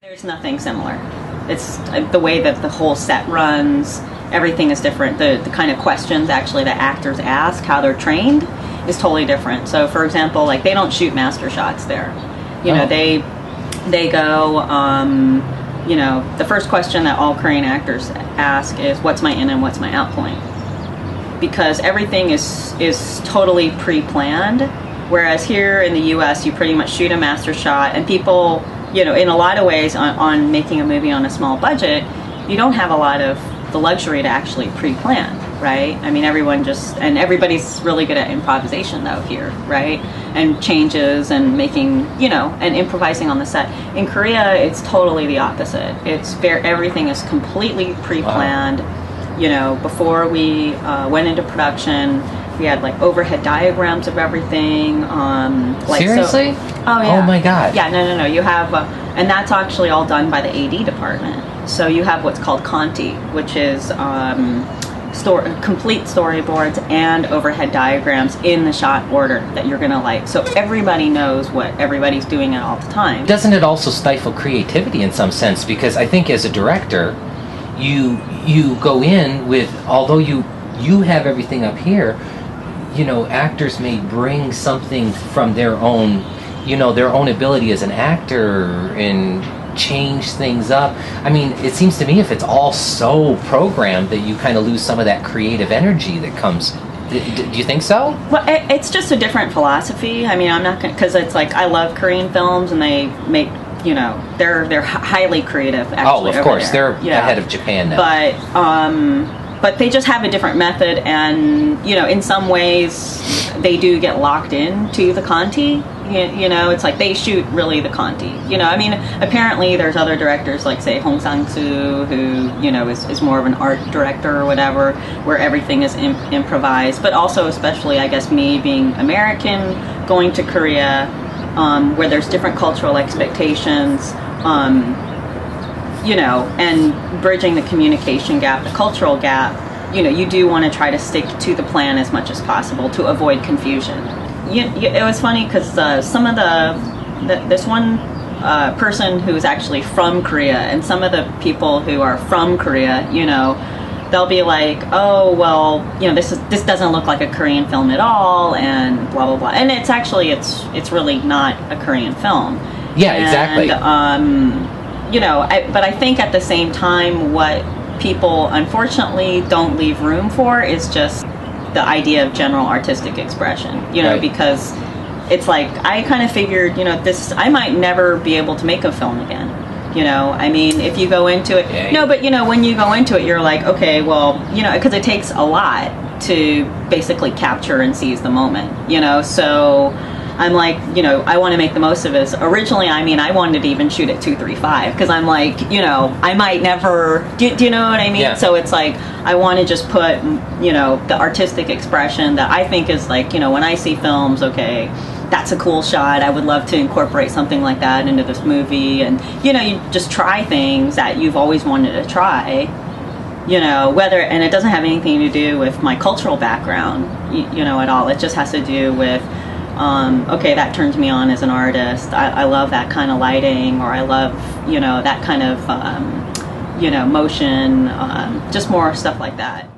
There's nothing similar. It's the way that the whole set runs, everything is different. The kind of questions actually that actors ask, how they're trained, is totally different. So for example, like they don't shoot master shots there. You know, they go, you know, the first question that all Korean actors ask is, what's my in and what's my out point? Because everything is totally pre-planned, whereas here in the US you pretty much shoot a master shot, and people, you know, in a lot of ways on making a movie on a small budget, you don't have a lot of the luxury to actually pre-plan, right? I mean, everybody's really good at improvisation though here, right? And changes and making, you know, and improvising on the set. In Korea, it's totally the opposite. Everything is completely pre-planned. Wow. You know, before we went into production, we had like overhead diagrams of everything. Like, seriously? Oh yeah. Oh my God. Yeah, no. You have, and that's actually all done by the AD department. So you have what's called Conti, which is complete storyboards and overhead diagrams in the shot order that you're gonna like. So everybody knows what everybody's doing at all the time. Doesn't it also stifle creativity in some sense? Because I think as a director, you go in with, although you have everything up here, you know, actors may bring something from their own, you know, their own ability as an actor and change things up. I mean, it seems to me if it's all so programmed that you kind of lose some of that creative energy that comes. Do you think so? Well, it's just a different philosophy. I mean, I'm not gonna, because it's like I love Korean films and they make, you know, they're highly creative. Actually, oh, of course, there. They're ahead of Japan now. But they just have a different method, and you know, in some ways, they do get locked into the Conti. You know, it's like they shoot really the Conti. You know, I mean, apparently there's other directors like say Hong Sang-soo, who, you know, is more of an art director or whatever, where everything is improvised. But also, especially, I guess, me being American, going to Korea, where there's different cultural expectations. You know, and bridging the communication gap, the cultural gap, you know, you do want to try to stick to the plan as much as possible to avoid confusion. It was funny because some of this one person who is actually from Korea, and some of the people who are from Korea, you know, they'll be like, oh, well, you know, this doesn't look like a Korean film at all, and blah blah blah. And it's actually it's really not a Korean film. Yeah, exactly. You know, but I think at the same time, what people unfortunately don't leave room for is just the idea of general artistic expression, you know, right. Because it's like, I kind of figured, you know, I might never be able to make a film again. You know, I mean, if you go into it, yeah, no, but you know, when you go into it, you're like, okay, well, you know, because it takes a lot to basically capture and seize the moment, you know, so I'm like, you know, I want to make the most of it. Originally, I mean, I wanted to even shoot at 235 because I'm like, you know, I might never, do you know what I mean? Yeah. So it's like, I want to just put, you know, the artistic expression that I think is like, you know, when I see films, okay, that's a cool shot. I would love to incorporate something like that into this movie. And, you know, you just try things that you've always wanted to try, you know, and it doesn't have anything to do with my cultural background, you know, at all. It just has to do with, okay, that turns me on as an artist. I love that kind of lighting, or I love, you know, that kind of, you know, motion, just more stuff like that.